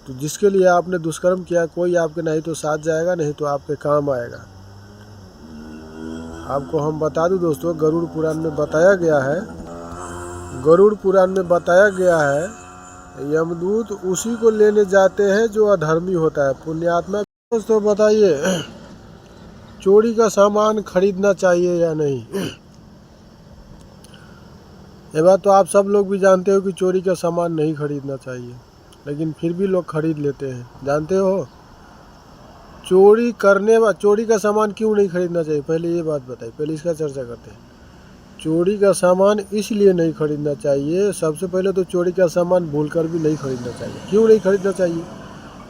तो जिसके लिए आपने दुष्कर्म किया, कोई आपके नहीं तो साथ जाएगा, नहीं तो आपके काम आएगा। आपको हम बता दूं दोस्तों, गरुड़ पुराण में बताया गया है, गरुड़ पुराण में बताया गया है, यमदूत उसी को लेने जाते हैं जो अधर्मी होता है, पुण्यात्मा। दोस्तों बताइए, चोरी का सामान खरीदना चाहिए या नहीं? ये बात तो आप सब लोग भी जानते हो कि चोरी का सामान नहीं खरीदना चाहिए, लेकिन फिर भी लोग खरीद लेते हैं। जानते हो चोरी का सामान क्यों नहीं खरीदना चाहिए? पहले ये बात बताइए, पहले इसका चर्चा करते हैं। चोरी का सामान इसलिए नहीं खरीदना चाहिए, सबसे पहले तो चोरी का सामान भूलकर भी नहीं खरीदना चाहिए। क्यों नहीं खरीदना चाहिए?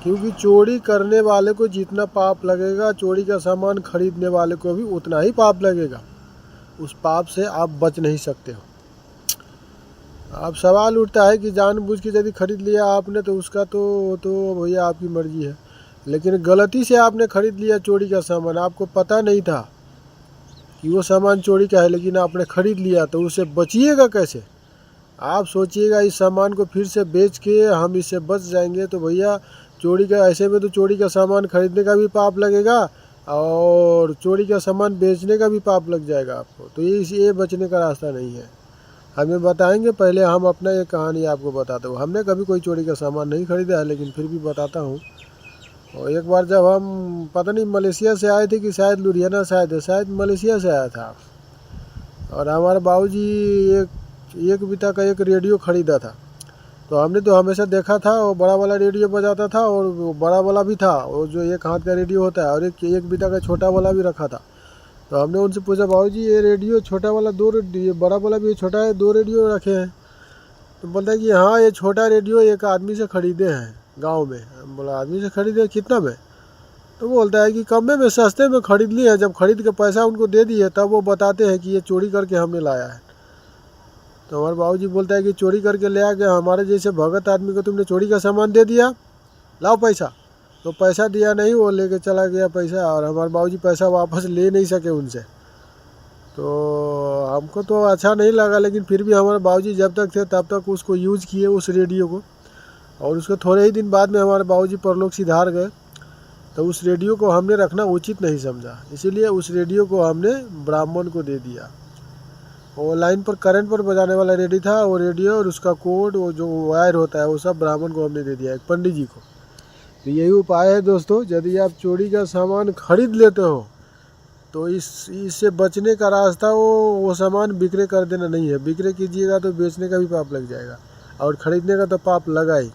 क्योंकि चोरी करने वाले को जितना पाप लगेगा, चोरी का सामान खरीदने वाले को भी उतना ही पाप लगेगा। उस पाप से आप बच नहीं सकते हो। अब सवाल उठता है कि जानबूझ के यदि खरीद लिया आपने तो उसका तो भैया आपकी मर्जी है, लेकिन गलती से आपने खरीद लिया चोरी का सामान, आपको पता नहीं था कि वो सामान चोरी का है, लेकिन आपने खरीद लिया, तो उससे बचिएगा कैसे? आप सोचिएगा इस सामान को फिर से बेच के हम इससे बच जाएंगे, तो भैया चोरी का, ऐसे में तो चोरी का सामान खरीदने का भी पाप लगेगा और चोरी का सामान बेचने का भी पाप लग जाएगा आपको। तो ये बचने का रास्ता नहीं है। हमें बताएंगे, पहले हम अपना एक कहानी आपको बताते हो। हमने कभी कोई चोरी का सामान नहीं खरीदा है, लेकिन फिर भी बताता हूँ। और एक बार जब हम पता नहीं मलेशिया से आए थे कि शायद लुधियाना शायद मलेशिया से आया था, और हमारे बाबूजी एक बिता का एक रेडियो ख़रीदा था। तो हमने तो हमेशा देखा था वो बड़ा वाला रेडियो बजाता था, और वो बड़ा वाला भी था, और जो एक हाथ का रेडियो होता है, और एक बिता का छोटा वाला भी रखा था। तो हमने उनसे पूछा, बाबूजी ये रेडियो छोटा वाला दो रेडियो, बड़ा वाला भी छोटा है, दो रेडियो रखे हैं? तो बोलता है कि हाँ ये छोटा रेडियो एक आदमी से ख़रीदे हैं गांव में। हम बोला आदमी से ख़रीदे, कितना में? तो बोलता है कि कम में सस्ते में ख़रीद लिए हैं। जब खरीद के पैसा उनको दे दिए तब वो बताते हैं कि ये चोरी करके हमने लाया है। तो हमारे बाबूजी बोलता है कि चोरी करके ले आ गया, हमारे जैसे भगत आदमी को तुमने चोरी का सामान दे दिया, लाओ पैसा। तो पैसा दिया नहीं, वो लेके चला गया पैसा, और हमारे बाबूजी पैसा वापस ले नहीं सके उनसे। तो हमको तो अच्छा नहीं लगा, लेकिन फिर भी हमारे बाबूजी जब तक थे तब तक उसको यूज़ किए, उस रेडियो को। और उसके थोड़े ही दिन बाद में हमारे बाबूजी परलोक सिधार गए। तो उस रेडियो को हमने रखना उचित नहीं समझा, इसीलिए उस रेडियो को हमने ब्राह्मण को दे दिया। वो लाइन पर करंट पर बजाने वाला रेडियो था वो रेडियो, और उसका कोड, वो जो वायर होता है, वो सब ब्राह्मण को हमने दे दिया, एक पंडित जी को। तो यही उपाय है दोस्तों, यदि आप चोरी का सामान खरीद लेते हो तो इससे बचने का रास्ता वो सामान बिक्री कर देना नहीं है। बिक्री कीजिएगा तो बेचने का भी पाप लग जाएगा, और ख़रीदने का तो पाप लगा ही।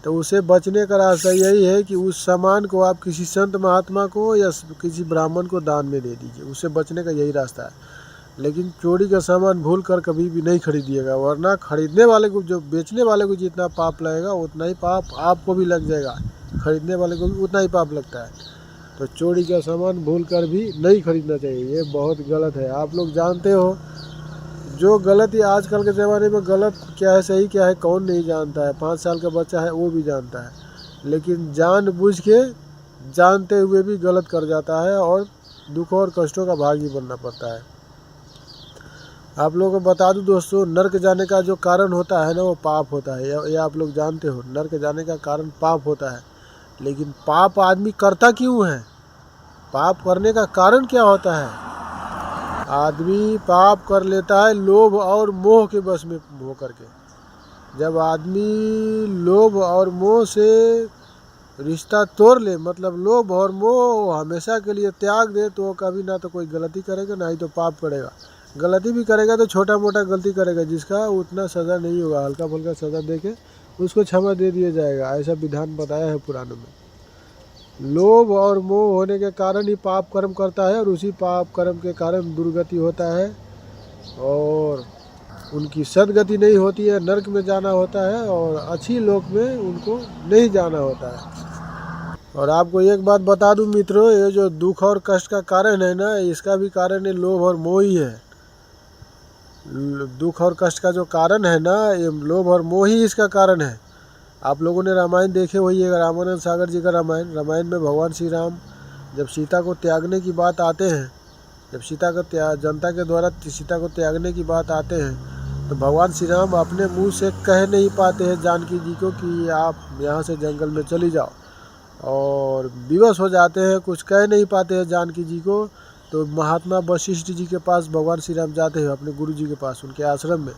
तो उसे बचने का रास्ता यही है कि उस सामान को आप किसी संत महात्मा को या किसी ब्राह्मण को दान में दे दीजिए, उससे बचने का यही रास्ता है। लेकिन चोरी का सामान भूल कर कभी भी नहीं खरीदिएगा, वरना खरीदने वाले को, जो बेचने वाले को जितना पाप लगेगा उतना ही पाप आपको भी लग जाएगा, खरीदने वाले को भी उतना ही पाप लगता है। तो चोरी का सामान भूल कर भी नहीं खरीदना चाहिए, ये बहुत गलत है। आप लोग जानते हो जो गलत, ही आजकल के ज़माने में गलत क्या है सही क्या है कौन नहीं जानता है। 5 साल का बच्चा है वो भी जानता है, लेकिन जानबूझ के जानते हुए भी गलत कर जाता है, और दुख और कष्टों का भागी बनना पड़ता है। आप लोगों को बता दूं दोस्तों, नर्क जाने का जो कारण होता है ना, वो पाप होता है। ये आप लोग जानते हो, नर्क जाने का कारण पाप होता है। लेकिन पाप आदमी करता क्यों है? पाप करने का कारण क्या होता है? आदमी पाप कर लेता है लोभ और मोह के बस में हो करके। जब आदमी लोभ और मोह से रिश्ता तोड़ ले, मतलब लोभ और मोह हमेशा के लिए त्याग दे, तो कभी ना तो कोई गलती करेगा, ना ही तो पाप करेगा। गलती भी करेगा तो छोटा मोटा गलती करेगा, जिसका उतना सज़ा नहीं होगा, हल्का फुल्का सज़ा देके उसको क्षमा दे दिया जाएगा, ऐसा विधान बताया है पुराणों में। लोभ और मोह होने के कारण ही पाप कर्म करता है, और उसी पाप कर्म के कारण दुर्गति होता है, और उनकी सदगति नहीं होती है, नरक में जाना होता है, और अच्छी लोक में उनको नहीं जाना होता है। और आपको एक बात बता दूं मित्रों, ये जो दुख और कष्ट का कारण है ना, इसका भी कारण है लोभ और मोह ही है। दुख और कष्ट का जो कारण है ना, ये लोभ और मोह ही इसका कारण है। आप लोगों ने रामायण देखे होइएगा, रामानंद सागर जी का रामायण। रामायण में भगवान श्री राम जब सीता को त्यागने की बात आते हैं, जब जनता के द्वारा सीता को त्यागने की बात आते हैं, तो भगवान श्री राम अपने मुंह से कह नहीं पाते हैं जानकी जी को कि आप यहाँ से जंगल में चली जाओ, और विवश हो जाते हैं, कुछ कह नहीं पाते हैं जानकी जी को। तो महात्मा वशिष्ठ जी के पास भगवान श्री राम जाते हैं, अपने गुरु जी के पास, उनके आश्रम में,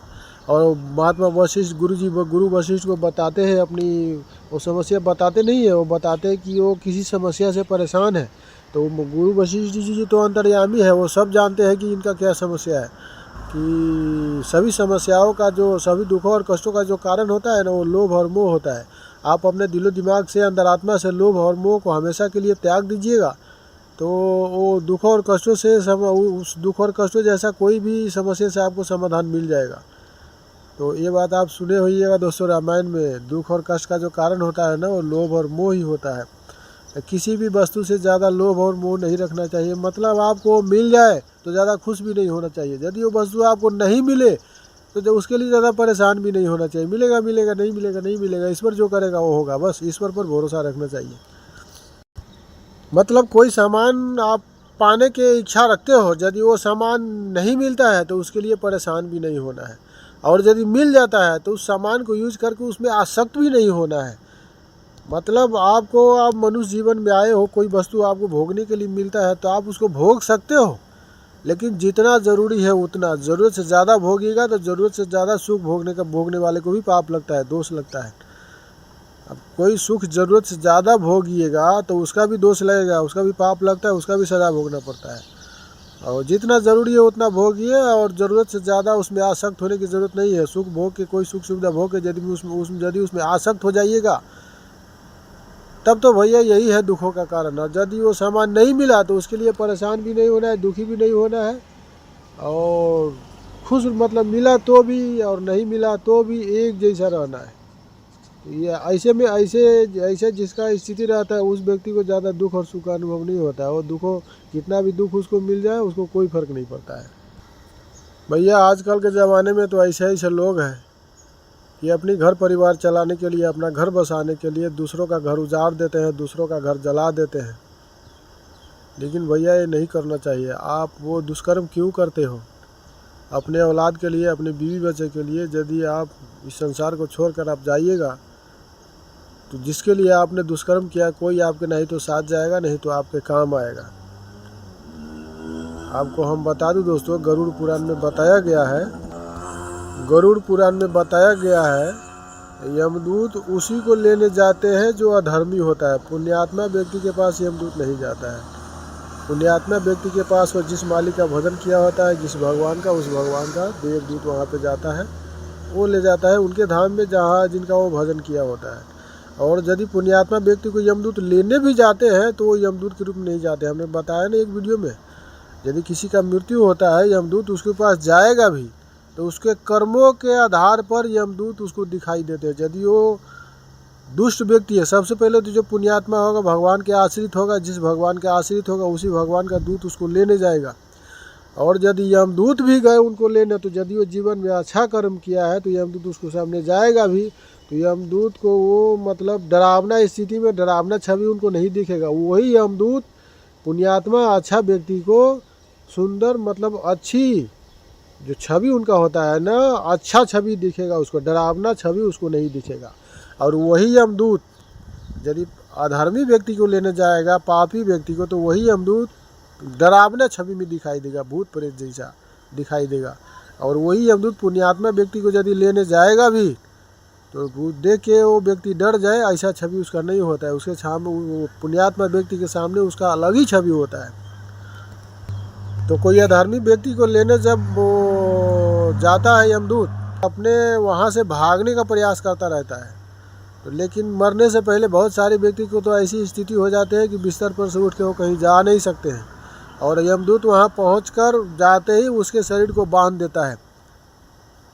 और महात्मा वशिष्ठ गुरु वशिष्ठ को बताते हैं अपनी वो समस्या। बताते नहीं है, वो बताते हैं कि वो किसी समस्या से परेशान है। तो गुरु वशिष्ठ जी तो अंतर्यामी है, वो सब जानते हैं कि इनका क्या समस्या है, कि सभी समस्याओं का जो, सभी दुखों और कष्टों का जो कारण होता है ना, वो लोभ और मोह होता है। आप अपने दिलो दिमाग से, अंतरात्मा से लोभ और मोह को हमेशा के लिए त्याग दीजिएगा, तो वो दुख और कष्टों से उस दुख और कष्टों जैसा कोई भी समस्या से आपको समाधान मिल जाएगा। तो ये बात आप सुने होइएगा दोस्तों, रामायण में दुख और कष्ट का जो कारण होता है ना, वो लोभ और मोह ही होता है। किसी भी वस्तु से ज़्यादा लोभ और मोह नहीं रखना चाहिए। मतलब आपको मिल जाए तो ज़्यादा खुश भी नहीं होना चाहिए, यदि वो वस्तु आपको नहीं मिले तो जो उसके लिए ज़्यादा परेशान भी नहीं होना चाहिए। मिलेगा मिलेगा, नहीं मिलेगा नहीं मिलेगा, ईश्वर जो करेगा वो होगा, बस ईश्वर पर भरोसा रखना चाहिए। मतलब कोई सामान आप पाने के इच्छा रखते हो, यदि वो सामान नहीं मिलता है तो उसके लिए परेशान भी नहीं होना है, और यदि मिल जाता है तो उस सामान को यूज करके उसमें आसक्त भी नहीं होना है। मतलब आपको, आप मनुष्य जीवन में आए हो, कोई वस्तु आपको भोगने के लिए मिलता है तो आप उसको भोग सकते हो, लेकिन जितना ज़रूरी है उतना। ज़रूरत से ज़्यादा भोगिएगा तो ज़रूरत से ज़्यादा सुख भोगने वाले को भी पाप लगता है, दोष लगता है। अब कोई सुख ज़रूरत से ज़्यादा भोगिएगा तो उसका भी दोष लगेगा, उसका भी पाप लगता है, उसका भी सजा भोगना पड़ता है। और जितना ज़रूरी है उतना भोगिए, और ज़रूरत से ज़्यादा उसमें आसक्त होने की ज़रूरत नहीं है। सुख भोग के, कोई सुख सुविधा भोग के यदि उसमें आसक्त हो जाइएगा, तब तो भैया यही है दुखों का कारण। और यदि वो सामान नहीं मिला तो उसके लिए परेशान भी नहीं होना है, दुखी भी नहीं होना है, और खुश, मतलब मिला तो भी और नहीं मिला तो भी एक जैसा रहना है। ये ऐसे में ऐसे जिसका स्थिति रहता है उस व्यक्ति को ज़्यादा दुख और सुख का अनुभव नहीं होता है। वो दुखों, कितना भी दुख उसको मिल जाए उसको कोई फ़र्क नहीं पड़ता है। भैया आजकल के ज़माने में तो ऐसे लोग हैं कि अपनी घर परिवार चलाने के लिए, अपना घर बसाने के लिए दूसरों का घर उजाड़ देते हैं, दूसरों का घर जला देते हैं। लेकिन भैया ये नहीं करना चाहिए। आप वो दुष्कर्म क्यों करते हो? अपने औलाद के लिए, अपने बीवी बच्चे के लिए यदि आप इस संसार को छोड़कर आप जाइएगा, तो जिसके लिए आपने दुष्कर्म किया कोई आपके नहीं तो साथ जाएगा, नहीं तो आपके काम आएगा। आपको हम बता दूं दोस्तों, गरुड़ पुराण में बताया गया है, यमदूत उसी को लेने जाते हैं जो अधर्मी होता है। पुण्यात्मा व्यक्ति के पास यमदूत नहीं जाता है। पुण्यात्मा व्यक्ति के पास वो जिस मालिक का भजन किया होता है, जिस भगवान का, उस भगवान का देवदूत वहाँ पे जाता है, वो ले जाता है उनके धाम में जहाँ जिनका वो भजन किया होता है। और यदि पुण्यात्मा व्यक्ति को यमदूत लेने भी जाते हैं तो वो यमदूत के रूप में नहीं जाते। हमने बताया ना एक वीडियो में, यदि किसी का मृत्यु होता है यमदूत उसके पास जाएगा भी तो उसके कर्मों के आधार पर यमदूत उसको दिखाई देते हैं। यदि वो दुष्ट व्यक्ति है, सबसे पहले तो जो पुण्यात्मा होगा भगवान के आश्रित होगा, जिस भगवान के आश्रित होगा उसी भगवान का दूत उसको लेने जाएगा। और यदि यमदूत भी गए उनको लेने, तो यदि वो जीवन में अच्छा कर्म किया है तो यमदूत उसको सामने जाएगा भी, तो यमदूत को वो मतलब डरावना स्थिति में, डरावना छवि उनको नहीं दिखेगा। वही यमदूत पुण्यात्मा अच्छा व्यक्ति को सुंदर, मतलब अच्छी जो छवि उनका होता है ना, अच्छा छवि दिखेगा उसको, डरावना छवि उसको नहीं दिखेगा। और वही यमदूत यदि अधर्मी व्यक्ति को लेने जाएगा, पापी व्यक्ति को, तो वही यमदूत डरावना छवि में दिखाई देगा, भूत प्रेत जैसा दिखाई देगा। और वही यमदूत पुण्यात्मा व्यक्ति को यदि लेने जाएगा भी तो भूत देख के वो व्यक्ति डर जाए, ऐसा छवि उसका नहीं होता है। उसके सामने, पुण्यात्मा व्यक्ति के सामने उसका अलग ही छवि होता है। तो कोई अधर्मी व्यक्ति को लेने जब वो जाता है यमदूत, अपने वहाँ से भागने का प्रयास करता रहता है, तो लेकिन मरने से पहले बहुत सारे व्यक्ति को तो ऐसी स्थिति हो जाती है कि बिस्तर पर से उठ के वो कहीं जा नहीं सकते हैं, और यमदूत वहाँ पहुँचकर जाते ही उसके शरीर को बांध देता है,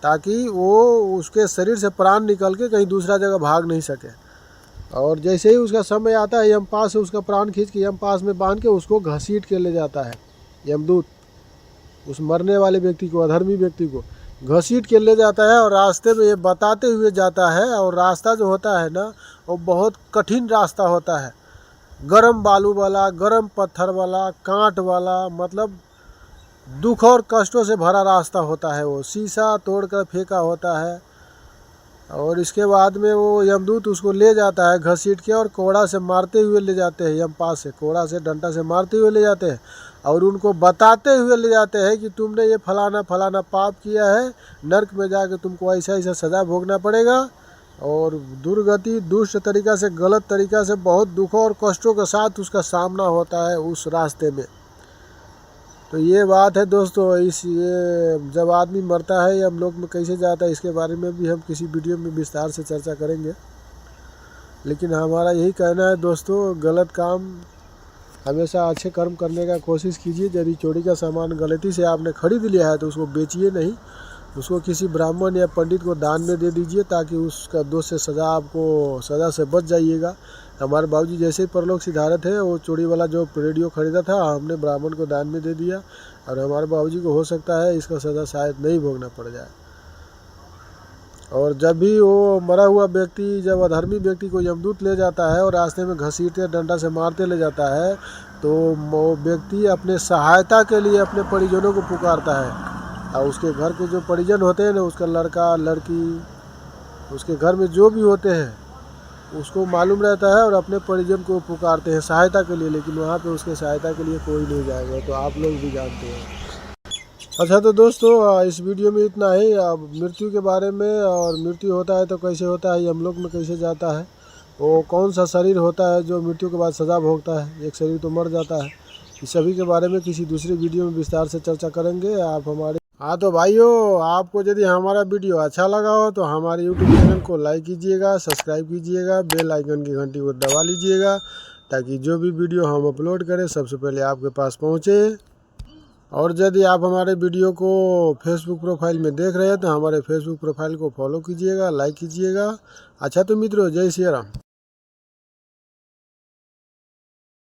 ताकि वो उसके शरीर से प्राण निकल के कहीं दूसरा जगह भाग नहीं सके। और जैसे ही उसका समय आता है, यमपास से उसका प्राण खींच के यमपास में बांध के उसको घसीट के ले जाता है यमदूत। उस मरने वाले व्यक्ति को, अधर्मी व्यक्ति को घसीट के ले जाता है, और रास्ते में ये बताते हुए जाता है। और रास्ता जो होता है ना, वो बहुत कठिन रास्ता होता है, गरम बालू वाला, गरम पत्थर वाला, कांट वाला, मतलब दुख और कष्टों से भरा रास्ता होता है। वो शीशा तोड़कर फेंका होता है और इसके बाद में वो यमदूत उसको ले जाता है घसीट के और कोड़ा से मारते हुए ले जाते हैं। यमपास से कोड़ा से डंडा से मारते हुए ले जाते हैं और उनको बताते हुए ले जाते हैं कि तुमने ये फलाना फलाना पाप किया है, नर्क में जाके तुमको ऐसा ऐसा सज़ा भोगना पड़ेगा। और दुर्गति दुष्ट तरीक़ा से गलत तरीक़ा से बहुत दुखों और कष्टों के साथ उसका सामना होता है उस रास्ते में। तो ये बात है दोस्तों। ये जब आदमी मरता है या हम लोग में कैसे जाता है इसके बारे में भी हम किसी वीडियो में विस्तार से चर्चा करेंगे। लेकिन हमारा यही कहना है दोस्तों, गलत काम हमेशा अच्छे कर्म करने का कोशिश कीजिए। यदि चोरी का सामान गलती से आपने खरीद लिया है तो उसको बेचिए नहीं, उसको किसी ब्राह्मण या पंडित को दान में दे दीजिए ताकि उसका दोष से सज़ा से बच जाइएगा। हमारे बाबूजी जैसे ही परलोक सिधारत है, वो चोरी वाला जो रेडियो ख़रीदा था हमने ब्राह्मण को दान में दे दिया और हमारे बाबूजी को हो सकता है इसका सज़ा शायद नहीं भोगना पड़ जाए। और जब भी वो मरा हुआ व्यक्ति, जब अधर्मी व्यक्ति को यमदूत ले जाता है और रास्ते में घसीटते डंडा से मारते ले जाता है तो वो व्यक्ति अपने सहायता के लिए अपने परिजनों को पुकारता है। और उसके घर के जो परिजन होते हैं ना, उसका लड़का लड़की, उसके घर में जो भी होते हैं उसको मालूम रहता है और अपने परिजन को पुकारते हैं सहायता के लिए। लेकिन वहाँ पे उसके सहायता के लिए कोई नहीं जाएगा, तो आप लोग भी जानते हैं। अच्छा तो दोस्तों इस वीडियो में इतना ही। अब मृत्यु के बारे में, और मृत्यु होता है तो कैसे होता है, यमलोक में कैसे जाता है, वो कौन सा शरीर होता है जो मृत्यु के बाद सज़ा भोगता है, एक शरीर तो मर जाता है, इस सभी के बारे में किसी दूसरे वीडियो में विस्तार से चर्चा करेंगे। आप हमारे तो भाइयों, आपको यदि हमारा वीडियो अच्छा लगा हो तो हमारे यूट्यूब चैनल को लाइक कीजिएगा, सब्सक्राइब कीजिएगा, बेल आइकन की घंटी को दबा लीजिएगा ताकि जो भी वीडियो हम अपलोड करें सबसे पहले आपके पास पहुँचे। और यदि आप हमारे वीडियो को फेसबुक प्रोफाइल में देख रहे हैं तो हमारे फेसबुक प्रोफाइल को फॉलो कीजिएगा, लाइक कीजिएगा। अच्छा तो मित्रों, जय श्री राम।